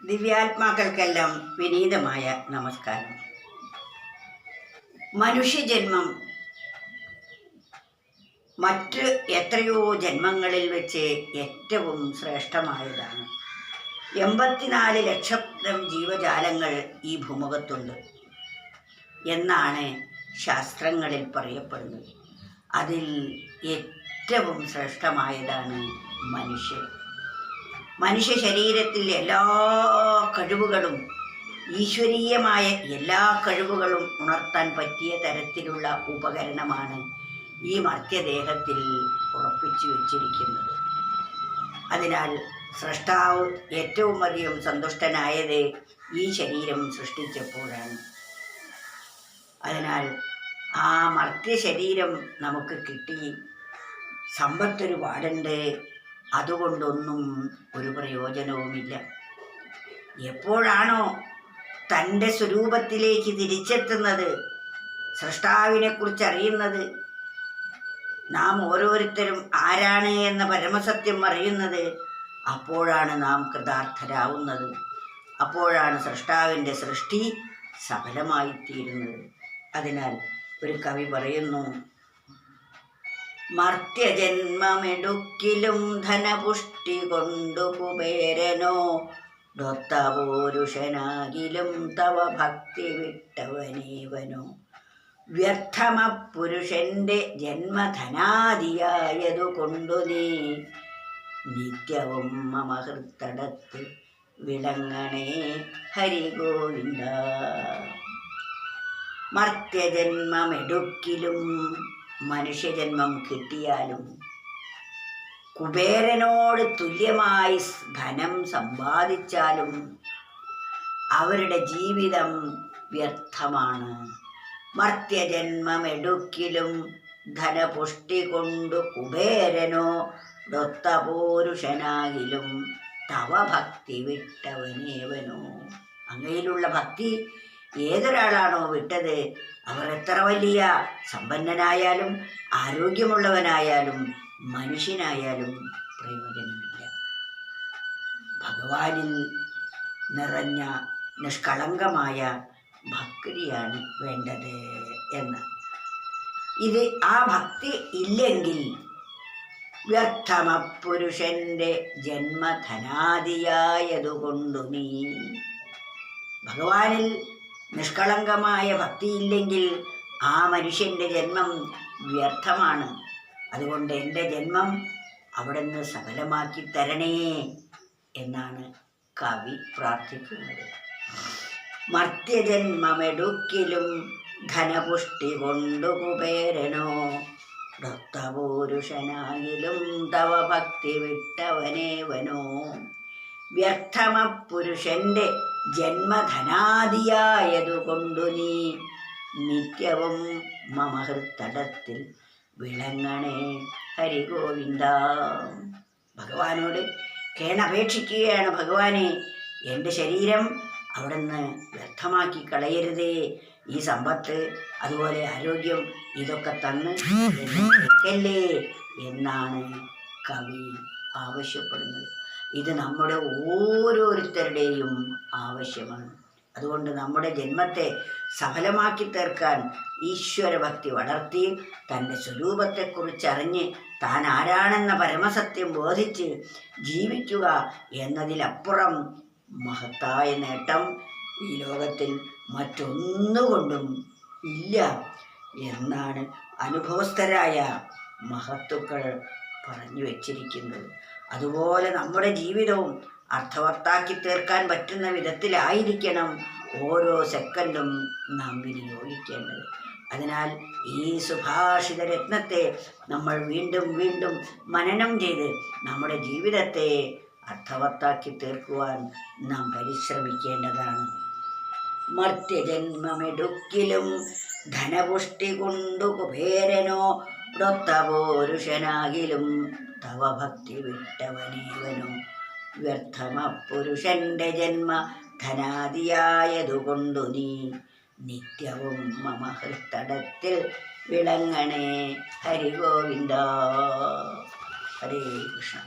ദിവ്യാത്മാക്കൾക്കെല്ലാം വിനീതമായ നമസ്കാരം. മനുഷ്യജന്മം മറ്റ് എത്രയോ ജന്മങ്ങളിൽ വെച്ച് ഏറ്റവും ശ്രേഷ്ഠമായതാണ്. 84 ലക്ഷം ജീവജാലങ്ങൾ ഈ ഭൂമുഖത്തുണ്ട് എന്നാണ് ശാസ്ത്രങ്ങളിൽ പറയപ്പെടുന്നത്. അതിൽ ഏറ്റവും ശ്രേഷ്ഠമായതാണ് മനുഷ്യൻ. മനുഷ്യ ശരീരത്തിൽ എല്ലാ കഴിവുകളും, ഈശ്വരീയമായ എല്ലാ കഴിവുകളും ഉണർത്താൻ പറ്റിയ തരത്തിലുള്ള ഉപകരണമാണ് ഈ മർത്യദേഹത്തിൽ ഉറപ്പിച്ചു വച്ചിരിക്കുന്നത്. അതിനാൽ സൃഷ്ടാവ് ഏറ്റവും അധികം സന്തുഷ്ടനായത് ഈ ശരീരം സൃഷ്ടിച്ചപ്പോഴാണ്. അതിനാൽ ആ മർത്യ ശരീരം നമുക്ക് കിട്ടി, സമ്പത്തൊരുപാടുണ്ട്, അതുകൊണ്ടൊന്നും ഒരു പ്രയോജനവുമില്ല. എപ്പോഴാണോ തൻ്റെ സ്വരൂപത്തിലേക്ക് തിരിച്ചെത്തുന്നത്, സൃഷ്ടാവിനെക്കുറിച്ച് അറിയുന്നത്, നാം ഓരോരുത്തരും ആരാണ് എന്ന പരമസത്യം അറിയുന്നത്, അപ്പോഴാണ് നാം കൃതാർത്ഥരാവുന്നത്. അപ്പോഴാണ് സൃഷ്ടാവിൻ്റെ സൃഷ്ടി സഫലമായിത്തീരുന്നത്. അതിനാൽ ഒരു കവി പറയുന്നു: മർത്യജന്മമെടുക്കിലും ധനപുഷ്ടി കൊണ്ടു കുബേരനോ ഡൊത്ത പുരുഷനാകിലും തവ ഭക്തി വിട്ടവനേവനോ. വ്യർത്ഥമപുരുഷന്റെ ജന്മധനാദിയായതു കൊണ്ടു നീ നിത്യവും മമ ഹൃത്തടത്ത് വിളങ്ങണേ ഹരിഗോവിന്ദ. മർത്യജന്മമെടുക്കിലും, മനുഷ്യജന്മം കിട്ടിയാലും, കുബേരനോട് തുല്യമായി ധനം സമ്പാദിച്ചാലും അവരുടെ ജീവിതം വ്യർത്ഥമാണ്. മർത്യജന്മമെടുക്കിലും ധനപുഷ്ടി കൊണ്ടു കുബേരനോ ഡൊത്ത പൗരുഷനാകിലും തവ ഭക്തി വിട്ടവനേവനോ. അങ്ങയിലുള്ള ഭക്തി ഏതൊരാളാണോ വിട്ടത്, അവർ എത്ര വലിയ സമ്പന്നനായാലും ആരോഗ്യമുള്ളവനായാലും മനുഷ്യനായാലും പ്രയോജനമില്ല. ഭഗവാനിൽ നിറഞ്ഞ നിഷ്കളങ്കമായ ഭക്തിയാണ് വേണ്ടത് എന്ന്. ആ ഭക്തി ഇല്ലെങ്കിൽ വ്യർത്ഥമപുരുഷന്റെ ജന്മധനാദിയായതുകൊണ്ടു നീ. ഭഗവാനിൽ നിഷ്കളങ്കമായ ഭക്തിയില്ലെങ്കിൽ ആ മനുഷ്യൻ്റെ ജന്മം വ്യർത്ഥമാണ്. അതുകൊണ്ട് എൻ്റെ ജന്മം അവിടുന്ന് സഫലമാക്കി തരണേ എന്നാണ് കവി പ്രാർത്ഥിക്കുന്നത്. മർത്യജന്മമെടുക്കിലും ധനപുഷ്ടി കൊണ്ടു കുബേരനോ ഡൊത്ത പൗരുഷനാകിലും തവ ഭക്തി വിട്ടവനേവനോ. വ്യർത്ഥമപുരുഷന്റെ ജന്മധനാദിയായതുകൊണ്ടു നീ നിത്യവും മമ ഹൃത്തടത്തിൽ വിളങ്ങണേ ഹരിഗോവിന്ദ. ഭഗവാനോട് കേണപേക്ഷിക്കുകയാണ്: ഭഗവാനെ, എൻ്റെ ശരീരം അവിടുന്ന് വ്യർത്ഥമാക്കി കളയരുതേ. ഈ സമ്പത്ത്, അതുപോലെ ആരോഗ്യം, ഇതൊക്കെ തന്ന് എന്നെ എന്നാണ് കവി ആവശ്യപ്പെടുന്നത്. ഇത് നമ്മുടെ ഓരോരുത്തരുടെയും ആവശ്യമാണ്. അതുകൊണ്ട് നമ്മുടെ ജന്മത്തെ സഫലമാക്കി തീർക്കാൻ ഈശ്വരഭക്തി വളർത്തി തൻ്റെ സ്വരൂപത്തെക്കുറിച്ചറിഞ്ഞ് താൻ ആരാണെന്ന പരമസത്യം ബോധിച്ച് ജീവിക്കുക എന്നതിലപ്പുറം മഹത്തായ നേട്ടം ഈ ലോകത്തിൽ മറ്റൊന്നുകൊണ്ടും ഇല്ല എന്നാണ് അനുഭവസ്ഥരായ മഹത്തുക്കൾ പറഞ്ഞു വച്ചിരിക്കുന്നത്. അതുപോലെ നമ്മുടെ ജീവിതവും അർത്ഥവത്താക്കി തീർക്കാൻ പറ്റുന്ന വിധത്തിലായിരിക്കണം ഓരോ സെക്കൻഡും നാം വിനിയോഗിക്കേണ്ടത്. അതിനാൽ ഈ സുഭാഷിത രത്നത്തെ നമ്മൾ വീണ്ടും വീണ്ടും മനനം ചെയ്ത് നമ്മുടെ ജീവിതത്തെ അർത്ഥവത്താക്കി തീർക്കുവാൻ നാം പരിശ്രമിക്കേണ്ടതാണ്. മർത്യജന്മമെടുക്കിലും ധനപുഷ്ടി കൊണ്ടു കുബേരനോ ഡൊത്ത പൗരുഷനാകിലും തവ ഭക്തി വിട്ടവനേവനോ. വ്യർത്ഥമപുരുഷന്റെ ജന്മ ധനാദിയായതുകൊണ്ടു നീ നിത്യവും മമ ഹൃത്തടത്തിൽ വിളങ്ങണേ ഹരിഗോവിന്ദ. ഹരേ കൃഷ്ണ.